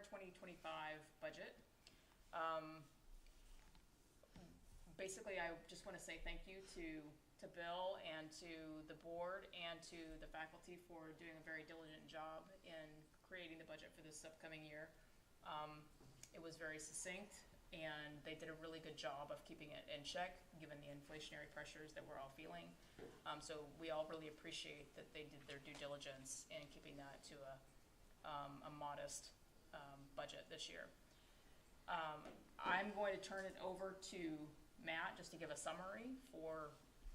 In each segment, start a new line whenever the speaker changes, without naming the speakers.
our 2025 budget. Basically, I just want to say thank you to Bill and to the board and to the faculty for doing a very diligent job in creating the budget for this upcoming year. It was very succinct, and they did a really good job of keeping it in check, given the inflationary pressures that we're all feeling. So we all really appreciate that they did their due diligence in keeping that to a modest budget this year. I'm going to turn it over to Matt just to give a summary for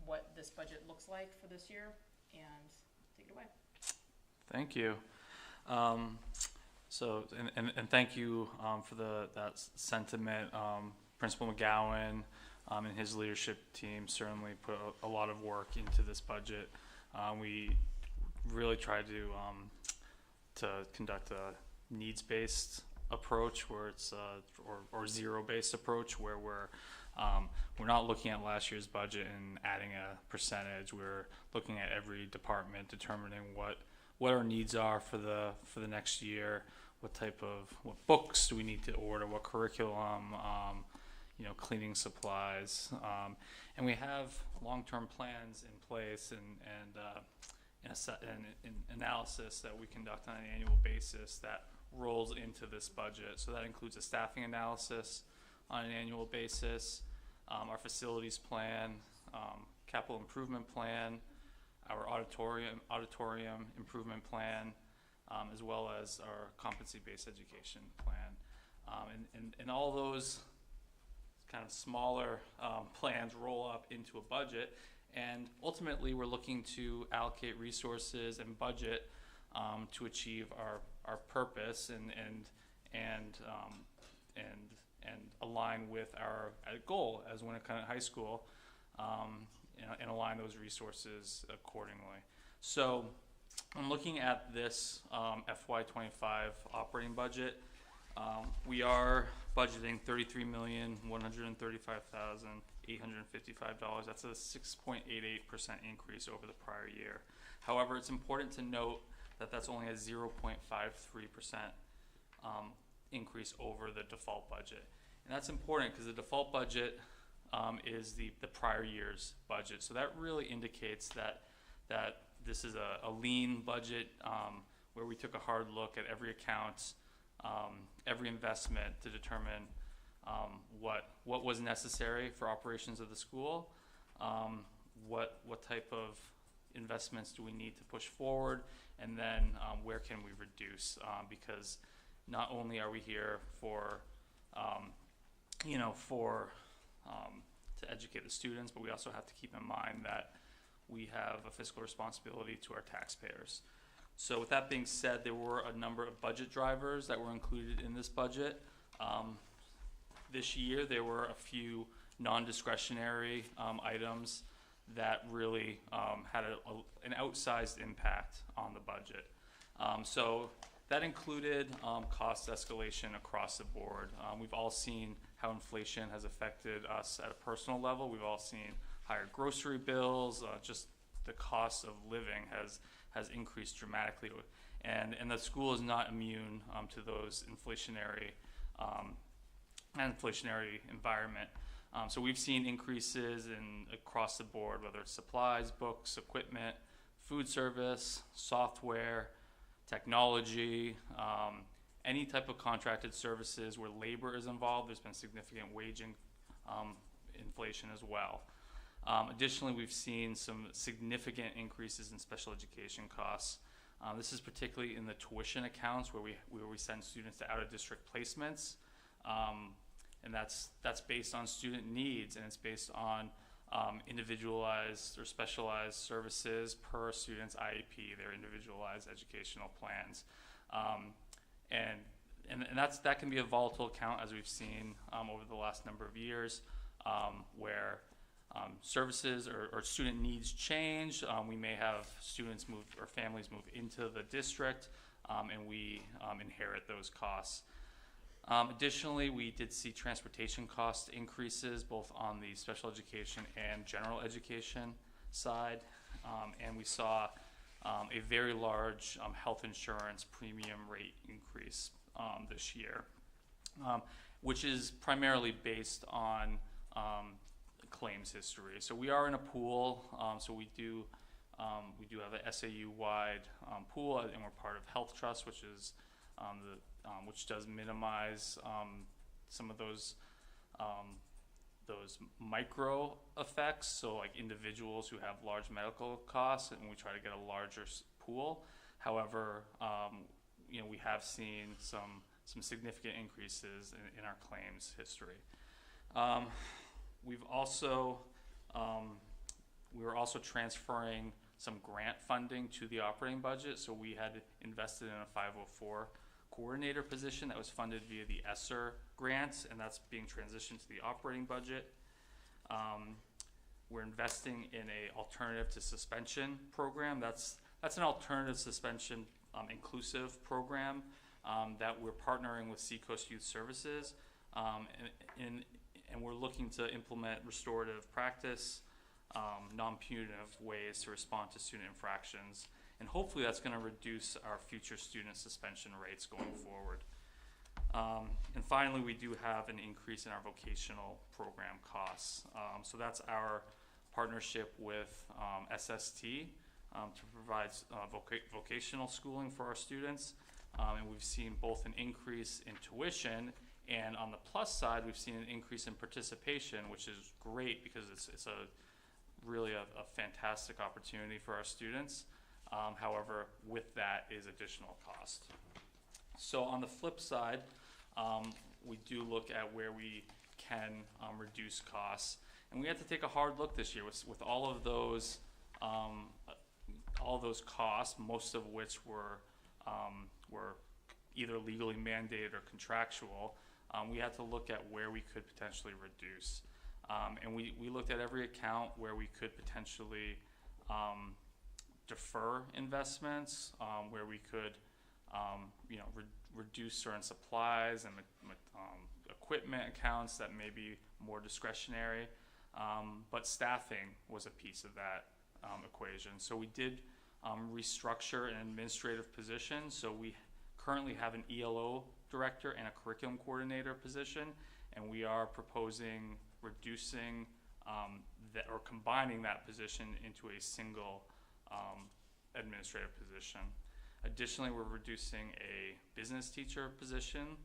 what this budget looks like for this year, and take it away.
Thank you. And thank you for that sentiment. Principal McGowan and his leadership team certainly put a lot of work into this budget. We really tried to conduct a needs-based approach, where it's or zero-based approach, where we're not looking at last year's budget and adding a percentage. We're looking at every department, determining what our needs are for the next year. What books do we need to order? What curriculum? Cleaning supplies, and we have long-term plans in place and analysis that we conduct on an annual basis that rolls into this budget. So that includes a staffing analysis on an annual basis, our facilities plan, capital improvement plan, our auditorium improvement plan, as well as our competency-based education plan. And all those kind of smaller plans roll up into a budget, and ultimately we're looking to allocate resources and budget to achieve our purpose and align with our goal as Winnacunnet High School, and align those resources accordingly. So I'm looking at this FY25 operating budget. We are budgeting $33,135,855. That's a 6.88% increase over the prior year. However, it's important to note that that's only a 0.53% increase over the default budget. And that's important because the default budget is the prior year's budget. So that really indicates that this is a lean budget where we took a hard look at every account, every investment to determine what was necessary for operations of the school, what type of investments do we need to push forward, and then where can we reduce, because not only are we here to educate the students, but we also have to keep in mind that we have a fiscal responsibility to our taxpayers. So with that being said, there were a number of budget drivers that were included in this budget. This year, there were a few non-discretionary items that really had an outsized impact on the budget. So that included cost escalation across the board. We've all seen how inflation has affected us at a personal level. We've all seen higher grocery bills, just the cost of living has increased dramatically, and the school is not immune to those inflationary environment. So we've seen increases across the board, whether it's supplies, books, equipment, food service, software, technology, any type of contracted services where labor is involved. There's been significant wage inflation as well. Additionally, we've seen some significant increases in special education costs. This is particularly in the tuition accounts where we send students to out-of-district placements, and that's based on student needs, and it's based on individualized or specialized services per student's IEP, their individualized educational plans, and that can be a volatile account, as we've seen over the last number of years, where services or student needs change. We may have students move or families move into the district, and we inherit those costs. Additionally, we did see transportation cost increases both on the special education and general education side, and we saw a very large health insurance premium rate increase this year, which is primarily based on claims history. So we are in a pool, so we do have a SAU-wide pool, and we're part of Health Trust, which is which does minimize some of those micro effects. So like individuals who have large medical costs, and we try to get a larger pool. However, we have seen some significant increases in our claims history. We were also transferring some grant funding to the operating budget. So we had invested in a 504 coordinator position that was funded via the ESSER grants, and that's being transitioned to the operating budget. We're investing in a alternative to suspension program. That's an alternative suspension inclusive program that we're partnering with Seacoast Youth Services, and we're looking to implement restorative practice, non-punitive ways to respond to student infractions, and hopefully that's going to reduce our future student suspension rates going forward. And finally, we do have an increase in our vocational program costs. So that's our partnership with SST to provide vocational schooling for our students. And we've seen both an increase in tuition, and on the plus side, we've seen an increase in participation, which is great because it's really a fantastic opportunity for our students. However, with that is additional cost. So on the flip side, we do look at where we can reduce costs, and we had to take a hard look this year with all of those costs, most of which were either legally mandated or contractual. We had to look at where we could potentially reduce, and we looked at every account where we could potentially defer investments, where we could reduce certain supplies and equipment accounts that may be more discretionary, but staffing was a piece of that equation. So we did restructure an administrative position. So we currently have an ELO director and a curriculum coordinator position, and we are proposing reducing or combining that position into a single administrative position. Additionally, we're reducing a business teacher position,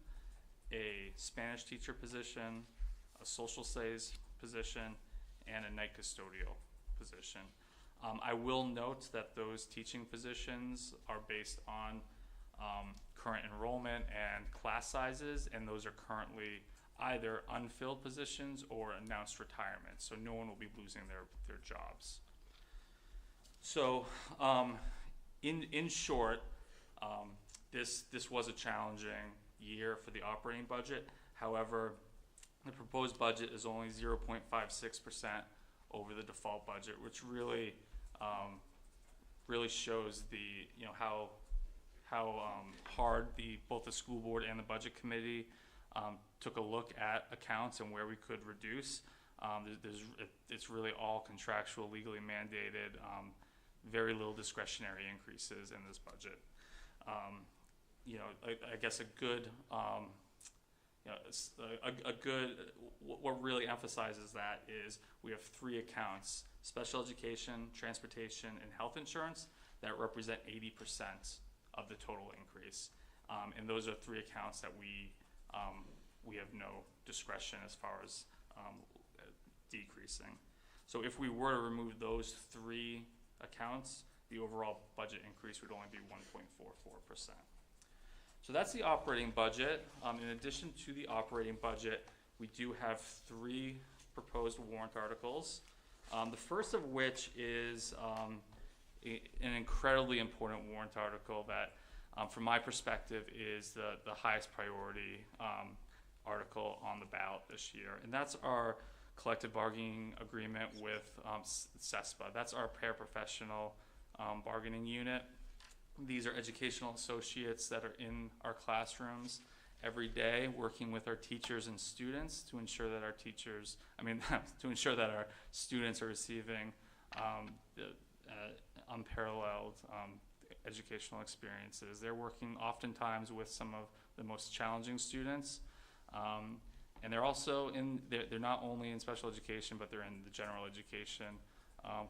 a Spanish teacher position, a social studies position, and a night custodial position. I will note that those teaching positions are based on current enrollment and class sizes, and those are currently either unfilled positions or announced retirement, so no one will be losing their jobs. So in short, this was a challenging year for the operating budget. However, the proposed budget is only 0.56% over the default budget, which really shows how hard both the school board and the budget committee took a look at accounts and where we could reduce. It's really all contractual, legally mandated, very little discretionary increases in this budget. I guess what really emphasizes that is we have 3 accounts: special education, transportation, and health insurance, that represent 80% of the total increase. And those are 3 accounts that we have no discretion as far as decreasing. So if we were to remove those 3 accounts, the overall budget increase would only be 1.44%. So that's the operating budget. In addition to the operating budget, we do have 3 proposed warrant articles. The first of which is an incredibly important warrant article that, from my perspective, is the highest priority article on the ballot this year. And that's our collective bargaining agreement with CESPA. That's our paraprofessional bargaining unit. These are educational associates that are in our classrooms every day, working with our teachers and students to ensure that to ensure that our students are receiving unparalleled educational experiences. They're working oftentimes with some of the most challenging students. And they're also they're not only in special education, but they're in the general education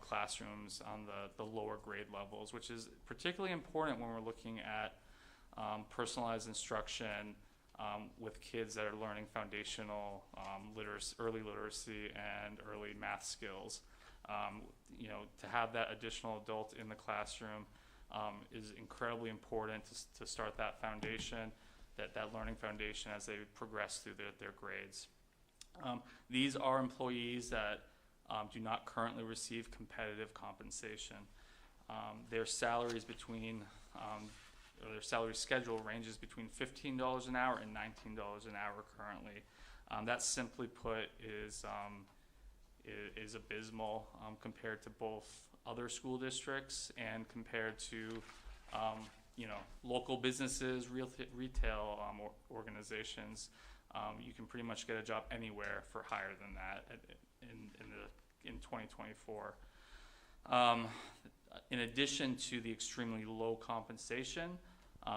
classrooms on the lower grade levels, which is particularly important when we're looking at personalized instruction with kids that are learning foundational early literacy and early math skills. To have that additional adult in the classroom is incredibly important to start that foundation, that learning foundation as they progress through their grades. These are employees that do not currently receive competitive compensation. Their salaries their salary schedule ranges between $15 an hour and $19 an hour currently. That simply put is abysmal compared to both other school districts and compared to local businesses, retail organizations. You can pretty much get a job anywhere for higher than that in 2024. In addition to the extremely low compensation,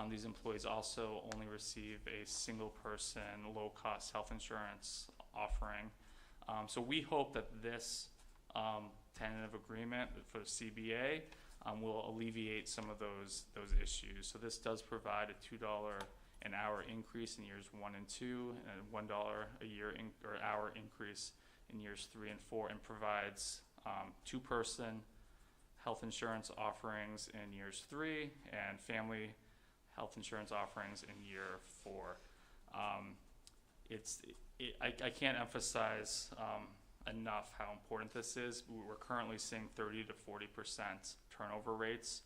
these employees also only receive a single person low-cost health insurance offering. So we hope that this tentative agreement for the CBA will alleviate some of those issues. So this does provide a $2 an hour increase in years 1 and 2, and $1 a year or hour increase in years 3 and 4, and provides two-person health insurance offerings in years 3 and family health insurance offerings in year 4. I can't emphasize enough how important this is. We're currently seeing 30 to 40% turnover rates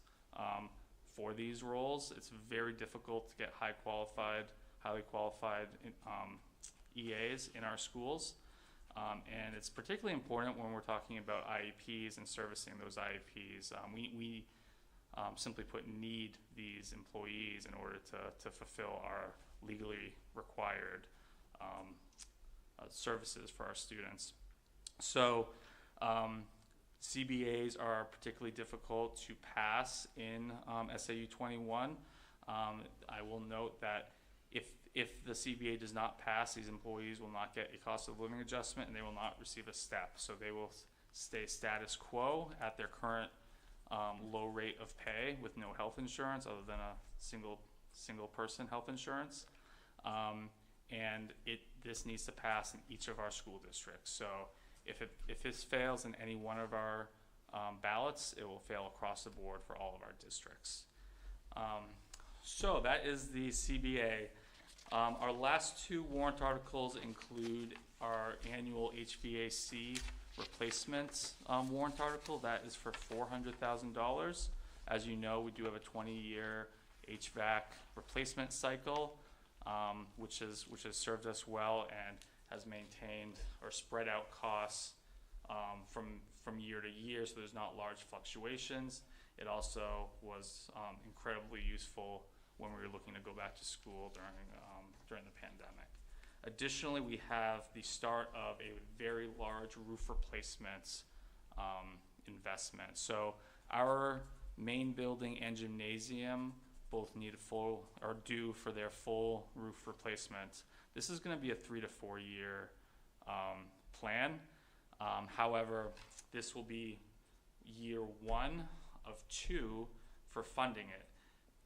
for these roles. It's very difficult to get highly qualified EAs in our schools. And it's particularly important when we're talking about IEPs and servicing those IEPs. We simply put need these employees in order to fulfill our legally required services for our students. So CBAs are particularly difficult to pass in SAU 21. I will note that if the CBA does not pass, these employees will not get a cost of living adjustment and they will not receive a step. So they will stay status quo at their current low rate of pay with no health insurance other than a single person health insurance. And this needs to pass in each of our school districts. So if this fails in any one of our ballots, it will fail across the board for all of our districts. So that is the CBA. Our last two warrant articles include our annual HVAC replacement warrant article. That is for $400,000. As you know, we do have a 20-year HVAC replacement cycle, which has served us well and has maintained or spread out costs from year to year, so there's not large fluctuations. It also was incredibly useful when we were looking to go back to school during the pandemic. Additionally, we have the start of a very large roof replacement investment. So our main building and gymnasium both need due for their full roof replacement. This is going to be a 3 to 4 year plan. However, this will be year 1 of 2 for funding it.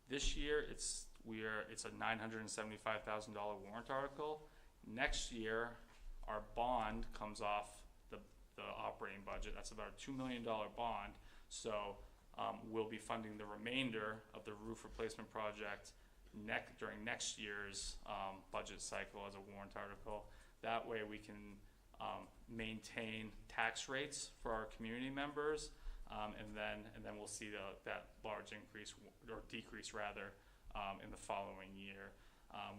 This year, it's a $975,000 warrant article. Next year, our bond comes off the operating budget. That's about a $2 million bond. So we'll be funding the remainder of the roof replacement project during next year's budget cycle as a warrant article. That way we can maintain tax rates for our community members, and then we'll see that large increase or decrease rather in the following year.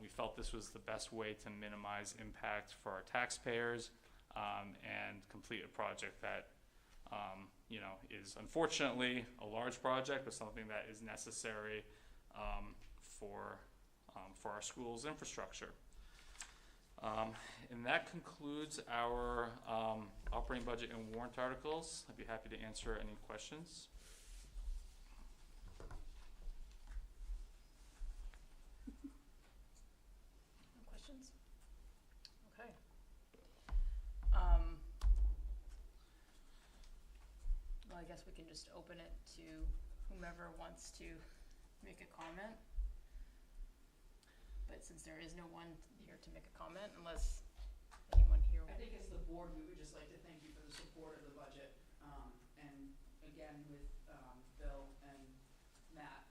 We felt this was the best way to minimize impact for our taxpayers and complete a project that is unfortunately a large project, but something that is necessary for our school's infrastructure. And that concludes our operating budget and warrant articles. I'd be happy to answer any questions.
guess we can just open it to whomever wants to make a comment. But since there is no one here to make a comment, unless anyone here.
I think as the board, we would just like to thank you for the support of the budget, and again, with, Bill and Matt,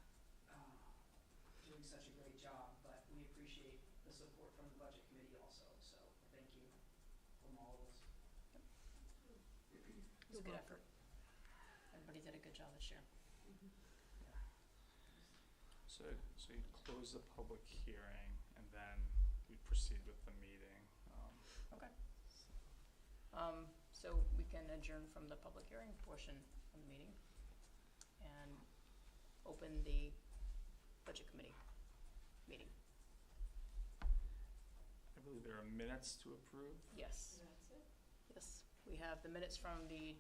doing such a great job, but we appreciate the support from the budget committee also, so thank you from all of us.
It was a good effort. Everybody did a good job this year.
So you close the public hearing and then we proceed with the meeting.
Okay. So we can adjourn from the public hearing portion of the meeting and open the budget committee meeting.
I believe there are minutes to approve.
Yes.
That's it?
Yes. We have the minutes from the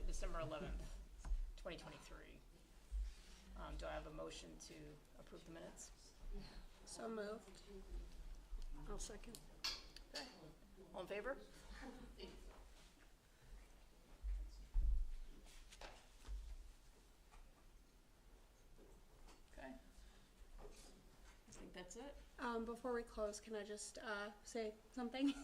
December 11th, 2023. Do I have a motion to approve the minutes?
So moved. I'll second.
Okay. All in favor? Okay. I think that's it.
Before we close, can I just say something?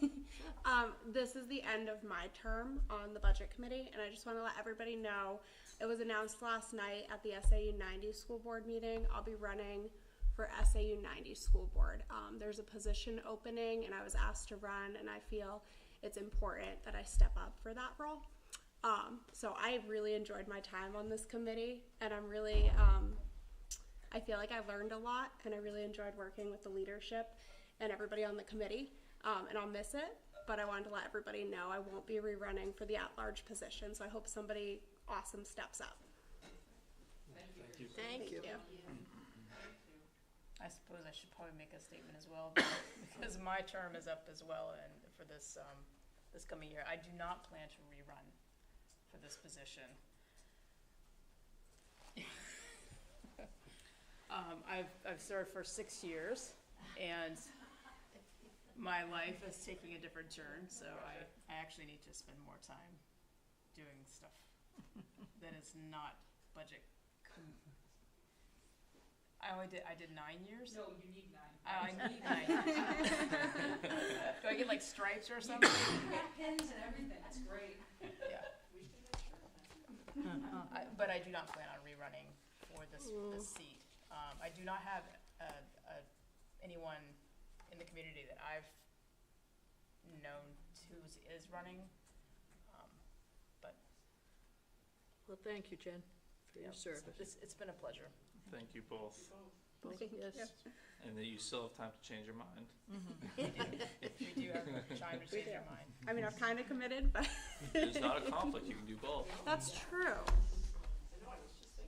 This is the end of my term on the budget committee, and I just want to let everybody know it was announced last night at the SAU 90 school board meeting. I'll be running for SAU 90 school board. There's a position opening, and I was asked to run, and I feel it's important that I step up for that role. So I really enjoyed my time on this committee, and I'm really I feel like I learned a lot, and I really enjoyed working with the leadership and everybody on the committee, and I'll miss it, but I wanted to let everybody know I won't be rerunning for the at-large position, so I hope somebody awesome steps up.
Thank you.
Thank you.
I suppose I should probably make a statement as well, because my term is up as well, and for this this coming year, I do not plan to rerun for this position. I've served for 6 years, and my life is taking a different turn, so I actually need to spend more time doing stuff that is not budget. I did 9 years.
No, you need 9.
I need 9 years. Do I get like stripes or something?
You get pins and everything, it's great.
Yeah.
We should make sure of that.
But I do not plan on rerunning for this seat. I do not have anyone in the community that I've known who is running. But
Well, thank you, Jen, for your service.
it's been a pleasure.
Thank you both.
Both,
Thank you.
yes.
And that you still have time to change your mind.
If you do have time to change your mind.
I mean, I've kind of committed, but
There's not a conflict, you can do both.
that's true.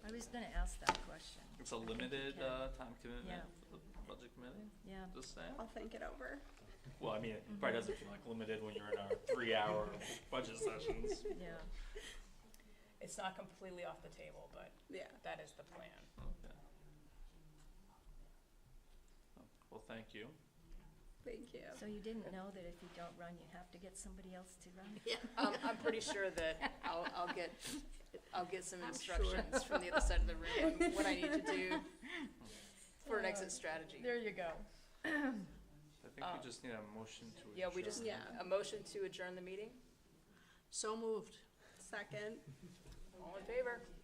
I was gonna ask that question.
It's a limited time commitment
Yeah.
for the budget committee,
Yeah.
just saying.
I'll think it over.
Well, I mean, it probably doesn't feel like limited when you're in our 3-hour budget sessions.
Yeah.
It's not completely off the table, but
Yeah.
that is the plan.
Okay. Well, thank you.
Thank you.
So you didn't know that if you don't run, you have to get somebody else to run?
I'm pretty sure that I'll get some instructions from the other side of the room on what I need to do for an exit strategy. There you go.
I think we just need a motion to adjourn.
Yeah, we just,
Yeah.
a motion to adjourn the meeting.
So moved.
Second.
All in favor?